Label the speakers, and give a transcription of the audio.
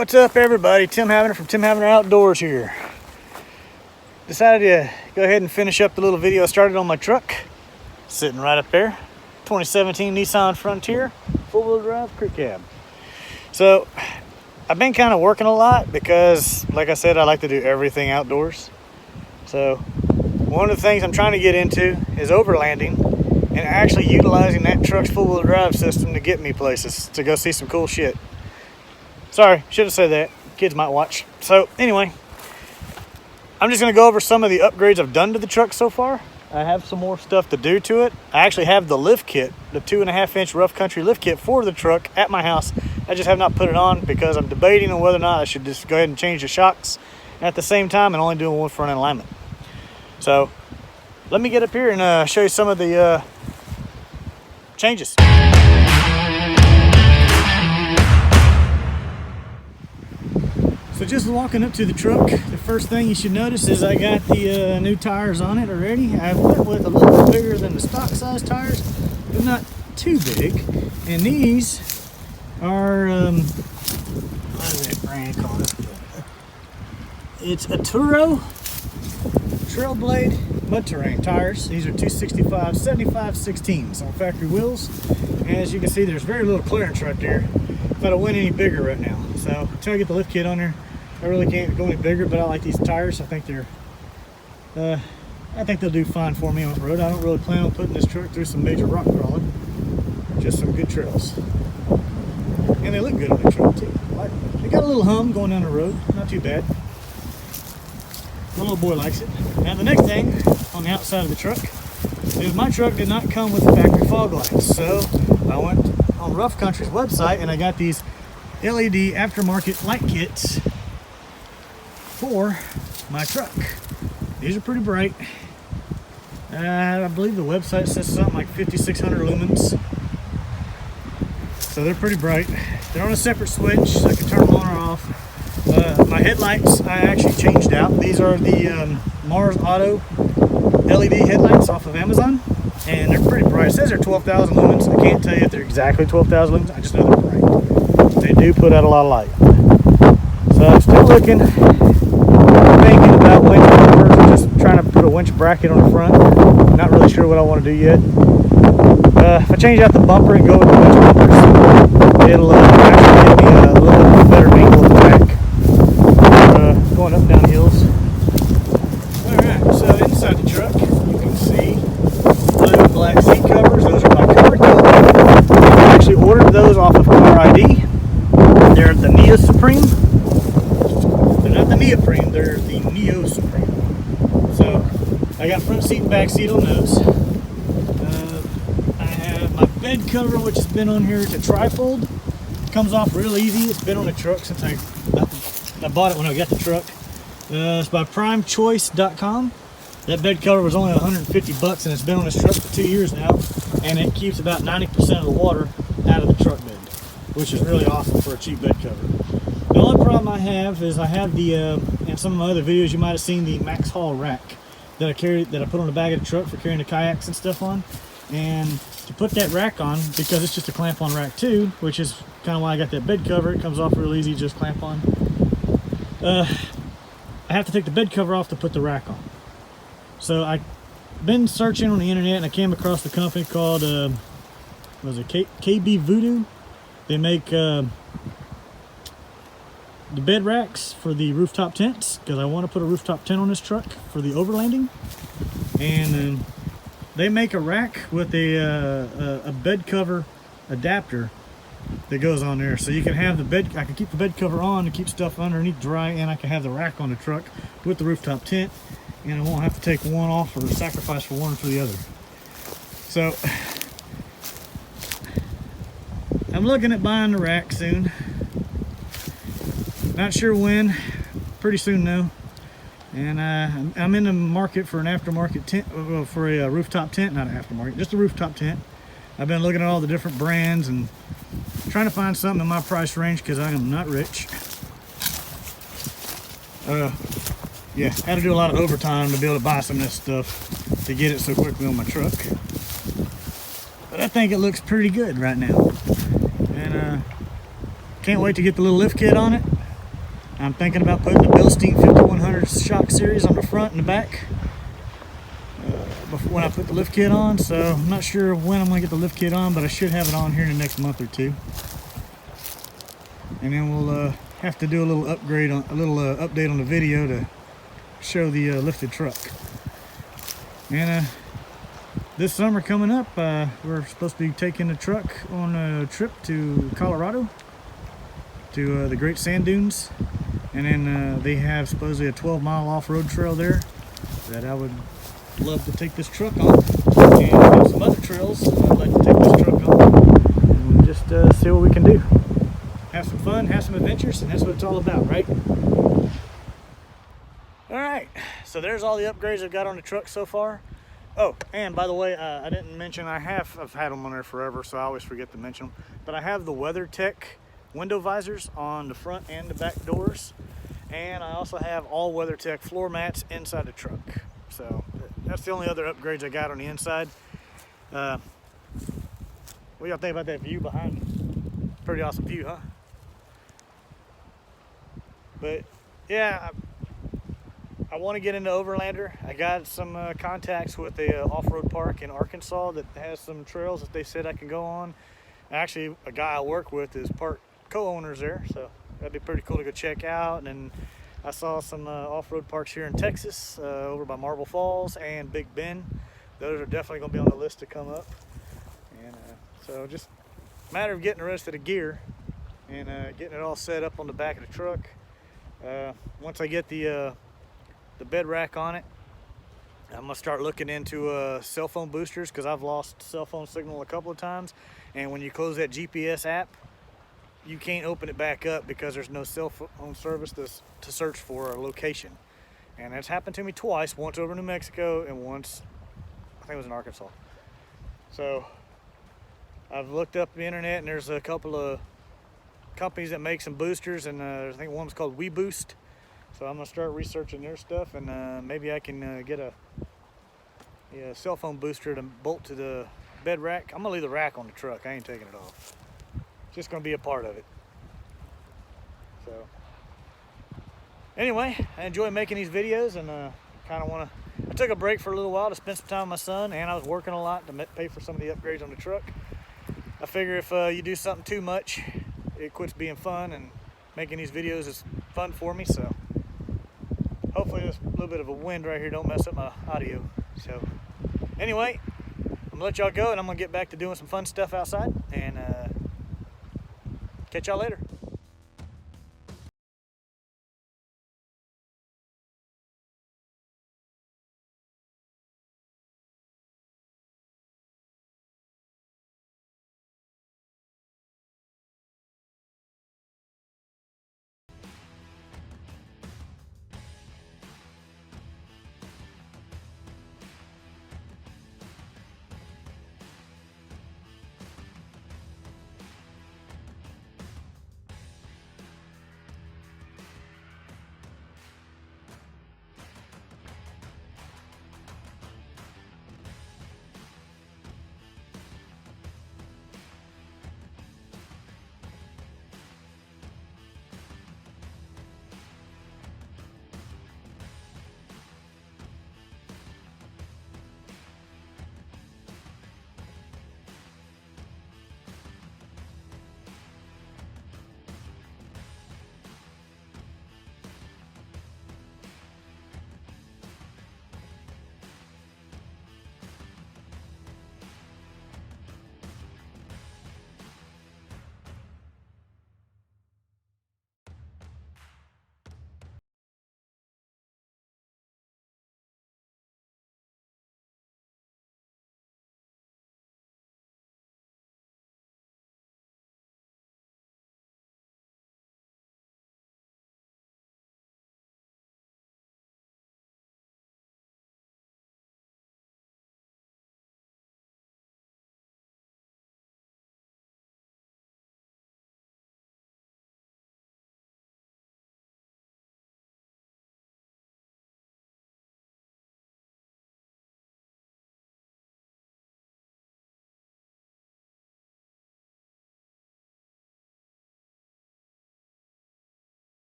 Speaker 1: What's up, everybody? Tim Havner from Tim Havner Outdoors here. Decided to go ahead and finish up the little video I started on my truck. Sitting right up there. 2017 Nissan Frontier, four-wheel drive crew cab. So, I've been kind of working a lot because, like I said, I like to do everything outdoors. So, one of the things I'm trying to get into is overlanding and actually utilizing that truck's four-wheel drive system to get me places, to go see some cool shit. Sorry, should have said that. Kids might watch. So anyway, I'm just going to go over some of the upgrades I've done to the truck so far. I have some more stuff to do to it. I actually have the lift kit, the 2.5-inch rough country lift kit for the truck at my house. I just have not put it on because I'm debating on whether or not I should just go ahead and change the shocks at the same time and only doing one front end alignment. So let me get up here and show you some of the changes. So just walking up to the truck, the first thing you should notice is I got the new tires on it already. I went with a little bit bigger than the stock size tires, but not too big. And these are, what is that brand called? It's Atturo Trail Blade Mud Terrain tires. These are 265 75/16s on factory wheels. And as you can see, there's very little clearance right there if I went any bigger right now. So until I get the lift kit on there, I really can't go any bigger, but I like these tires. I think they'll do fine for me on the road. I don't really plan on putting this truck through some major rock crawling, just some good trails. And they look good on the truck too. They got a little hum going down the road, not too bad. My little boy likes it. Now the next thing on the outside of the truck is my truck did not come with the factory fog lights. So I went on Rough Country's website and I got these LED aftermarket light kits for my truck. These are pretty bright. I believe the website says something like 5,600 lumens. So they're pretty bright. They're on a separate switch, so I can turn them on or off. My headlights I actually changed out. These are the Mars Auto LED headlights off of Amazon, and they're pretty bright. It says they're 12,000 lumens. I can't tell you if they're exactly 12,000 lumens. I just know they're bright. They do put out a lot of light. So I'm still looking, thinking about winch bumpers, or just trying to put a winch bracket on the front. Not really sure what I want to do yet. If I change out the bumper and go with the winch bumpers, it'll actually give me a little bit better angle of attack going up and down hills. Alright, so inside the truck you can see blue and black seat covers. Those are my COVERKING. I actually ordered those off of Car ID. They're the NEOSUPREME. They're not the neoprene, they're the NEOSUPREME. So I got front seat and back seat on those. I have my bed cover, which has been on here. It's a trifold. It comes off real easy. It's been on the truck since I bought it when I got the truck. It's by primechoice.com. That bed cover was only 150 bucks and it's been on this truck for 2 years now, and it keeps about 90% of the water out of the truck bed, which is really awesome for a cheap bed cover. The only problem I have is I have the, in some of my other videos you might have seen the Max Haul rack that I put on the back of the truck for carrying the kayaks and stuff on. And to put that rack on, because it's just a clamp on rack too, which is kind of why I got that bed cover. It comes off real easy, just clamp on. I have to take the bed cover off to put the rack on. So I've been searching on the internet and I came across the company called, was it KB Voodoo? They make the bed racks for the rooftop tents, because I want to put a rooftop tent on this truck for the overlanding. And they make a rack with a bed cover adapter that goes on there, so you can have the bed. I can keep the bed cover on to keep stuff underneath dry, and I can have the rack on the truck with the rooftop tent, and I won't have to take one off or sacrifice for one or for the other. So I'm looking at buying the rack soon. Not sure when. Pretty soon though. And I'm in the market for an aftermarket tent, for a rooftop tent, not an aftermarket, just a rooftop tent. I've been looking at all the different brands and trying to find something in my price range because I am not rich. Yeah, had to do a lot of overtime to be able to buy some of this stuff to get it so quickly on my truck. But I think it looks pretty good right now. And can't wait to get the little lift kit on it. I'm thinking about putting the Bilstein 5100 shock series on the front and the back before when I put the lift kit on. So I'm not sure when I'm going to get the lift kit on, but I should have it on here in the next month or two. And then we'll have to do a little upgrade on update on the video to show the lifted truck. And this summer coming up, we're supposed to be taking the truck on a trip to Colorado to the Great Sand Dunes, and then they have supposedly a 12-mile off-road trail there that I would love to take this truck on, and have some other trails I'd like to take this truck on, and just see what we can do. Have some fun, have some adventures, and that's what it's all about, right? Alright, so there's all the upgrades I've got on the truck so far. Oh, and by the way, I didn't mention, I've had them on there forever, so I always forget to mention them, but I have the WeatherTech window visors on the front and the back doors, and I also have all WeatherTech floor mats inside the truck. So that's the only other upgrades I got on the inside. What do y'all think about that view behind me? Pretty awesome view, huh? But yeah, I want to get into Overlander. I got some contacts with a off-road park in Arkansas that has some trails that they said I can go on. Actually, a guy I work with is part co-owners there, so that'd be pretty cool to go check out. And then I saw some off-road parks here in Texas, over by Marble Falls and Big Bend. Those are definitely going to be on the list to come up. And so just a matter of getting the rest of the gear and getting it all set up on the back of the truck. Once I get the bed rack on it, I'm gonna start looking into cell phone boosters, because I've lost cell phone signal a couple of times, and when you close that GPS app, you can't open it back up because there's no cell phone service to search for a location. And that's happened to me twice, once over in New Mexico and once, I think it was in Arkansas. So I've looked up the internet, and there's a couple of companies that make some boosters, and I think one's called WeBoost. So I'm gonna start researching their stuff, and maybe I can get a cell phone booster to bolt to the bed rack. I'm gonna leave the rack on the truck. I ain't taking it off. It's just gonna be a part of it. So anyway, I enjoy making these videos, and I took a break for a little while to spend some time with my son, and I was working a lot to pay for some of the upgrades on the truck. I figure if you do something too much, it quits being fun, and making these videos is fun for me. So hopefully this little bit of a wind right here don't mess up my audio. So anyway, I'm gonna let y'all go, and I'm gonna get back to doing some fun stuff outside, and catch y'all later.